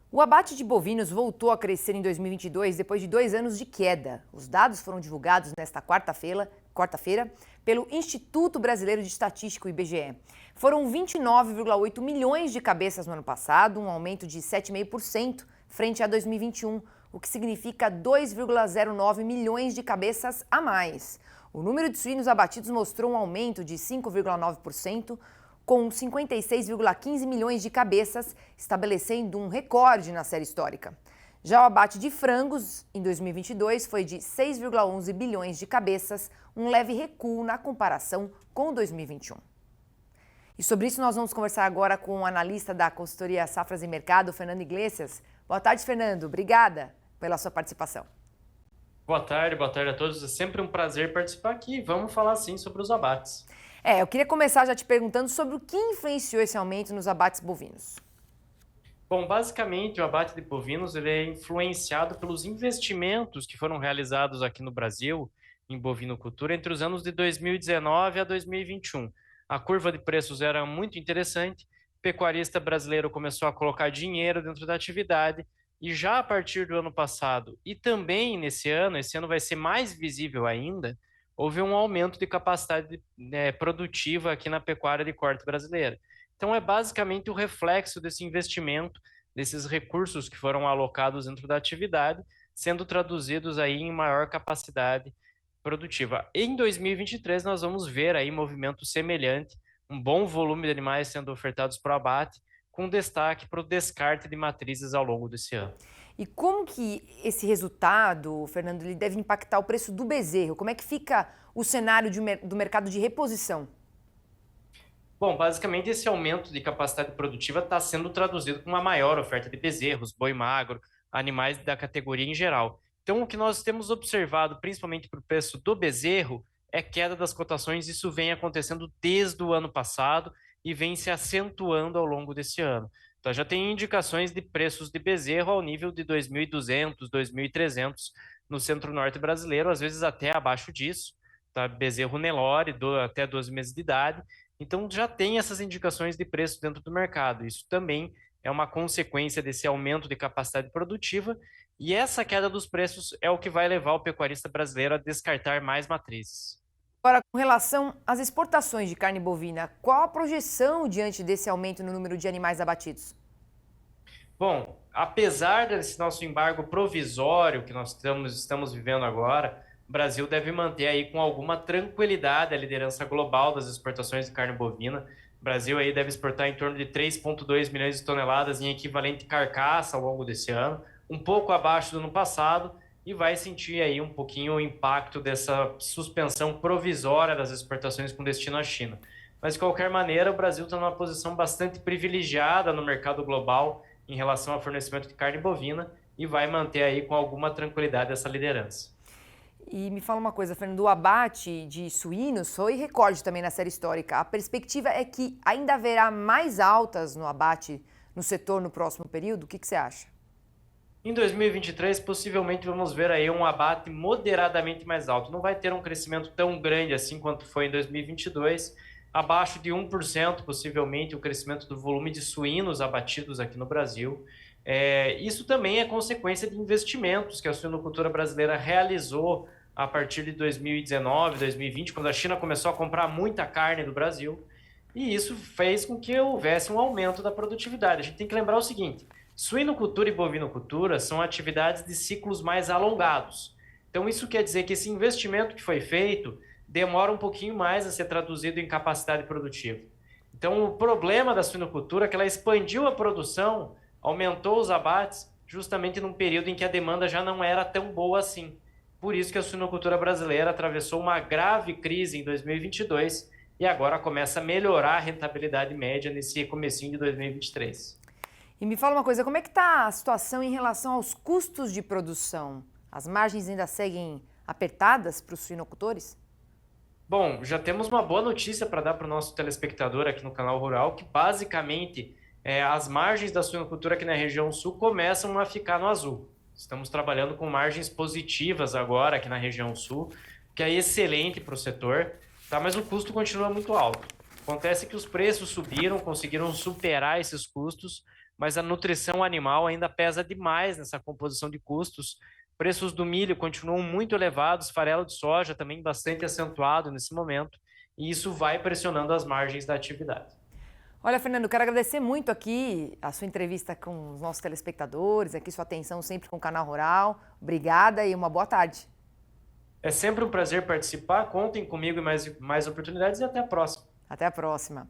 O abate de bovinos voltou a crescer em 2022 depois de 2 anos de queda. Os dados foram divulgados nesta quarta-feira, pelo Instituto Brasileiro de Estatística, o IBGE. Foram 29,8 milhões de cabeças no ano passado, um aumento de 7,5% frente a 2021, o que significa 2,09 milhões de cabeças a mais. O número de suínos abatidos mostrou um aumento de 5,9%, com 56,15 milhões de cabeças, estabelecendo um recorde na série histórica. Já o abate de frangos, em 2022, foi de 6,11 bilhões de cabeças, um leve recuo na comparação com 2021. E sobre isso nós vamos conversar agora com o analista da consultoria Safras e Mercado, Fernando Iglesias. Boa tarde, Fernando. Obrigada pela sua participação. Boa tarde a todos. É sempre um prazer participar aqui. Vamos falar sim sobre os abates. Eu queria começar já te perguntando sobre o que influenciou esse aumento nos abates bovinos. Bom, basicamente o abate de bovinos ele é influenciado pelos investimentos que foram realizados aqui no Brasil em bovinocultura entre os anos de 2019 a 2021. A curva de preços era muito interessante, o pecuarista brasileiro começou a colocar dinheiro dentro da atividade e já a partir do ano passado e também nesse ano, esse ano vai ser mais visível ainda, houve um aumento de capacidade produtiva aqui na pecuária de corte brasileira. Então, é basicamente o reflexo desse investimento, desses recursos que foram alocados dentro da atividade, sendo traduzidos aí em maior capacidade produtiva. Em 2023, nós vamos ver aí movimento semelhante, um bom volume de animais sendo ofertados para o abate, com destaque para o descarte de matrizes ao longo desse ano. E como que esse resultado, Fernando, ele deve impactar o preço do bezerro? Como é que fica o cenário do mercado de reposição? Bom, basicamente esse aumento de capacidade produtiva está sendo traduzido com uma maior oferta de bezerros, boi magro, animais da categoria em geral. Então, o que nós temos observado, principalmente para o preço do bezerro, é queda das cotações. Isso vem acontecendo desde o ano passado e vem se acentuando ao longo desse ano. Então, já tem indicações de preços de bezerro ao nível de 2.200, 2.300 no centro-norte brasileiro, às vezes até abaixo disso. Tá? Bezerro Nelore, até 12 meses de idade. Então, já tem essas indicações de preço dentro do mercado. Isso também é uma consequência desse aumento de capacidade produtiva, e essa queda dos preços é o que vai levar o pecuarista brasileiro a descartar mais matrizes. Agora, com relação às exportações de carne bovina, qual a projeção diante desse aumento no número de animais abatidos? Bom, apesar desse nosso embargo provisório que nós estamos vivendo agora, o Brasil deve manter aí com alguma tranquilidade a liderança global das exportações de carne bovina. O Brasil aí deve exportar em torno de 3,2 milhões de toneladas em equivalente carcaça ao longo desse ano, um pouco abaixo do ano passado, e vai sentir aí um pouquinho o impacto dessa suspensão provisória das exportações com destino à China. Mas, de qualquer maneira, o Brasil está numa posição bastante privilegiada no mercado global em relação ao fornecimento de carne bovina e vai manter aí com alguma tranquilidade essa liderança. E me fala uma coisa, Fernando, o abate de suínos foi recorde também na série histórica. A perspectiva é que ainda haverá mais altas no abate no setor no próximo período? O que você acha? Em 2023, possivelmente vamos ver aí um abate moderadamente mais alto. Não vai ter um crescimento tão grande assim quanto foi em 2022, abaixo de 1%, possivelmente, o crescimento do volume de suínos abatidos aqui no Brasil. Isso também é consequência de investimentos que a suinocultura brasileira realizou a partir de 2019, 2020, quando a China começou a comprar muita carne do Brasil, e isso fez com que houvesse um aumento da produtividade. A gente tem que lembrar o seguinte: suinocultura e bovinocultura são atividades de ciclos mais alongados. Então, isso quer dizer que esse investimento que foi feito demora um pouquinho mais a ser traduzido em capacidade produtiva. Então, o problema da suinocultura é que ela expandiu a produção, aumentou os abates, justamente num período em que a demanda já não era tão boa assim. Por isso que a suinocultura brasileira atravessou uma grave crise em 2022 e agora começa a melhorar a rentabilidade média nesse comecinho de 2023. E me fala uma coisa, como é que está a situação em relação aos custos de produção? As margens ainda seguem apertadas para os suinocultores? Bom, já temos uma boa notícia para dar para o nosso telespectador aqui no Canal Rural, que basicamente as margens da suinocultura aqui na região sul começam a ficar no azul. Estamos trabalhando com margens positivas agora aqui na região sul, que é excelente para o setor, tá? Mas o custo continua muito alto. Acontece que os preços subiram, conseguiram superar esses custos, mas a nutrição animal ainda pesa demais nessa composição de custos. Preços do milho continuam muito elevados, farelo de soja também bastante acentuado nesse momento, e isso vai pressionando as margens da atividade. Olha, Fernando, quero agradecer muito aqui a sua entrevista com os nossos telespectadores, aqui sua atenção sempre com o Canal Rural. Obrigada e uma boa tarde. É sempre um prazer participar, contem comigo em mais oportunidades e até a próxima. Até a próxima.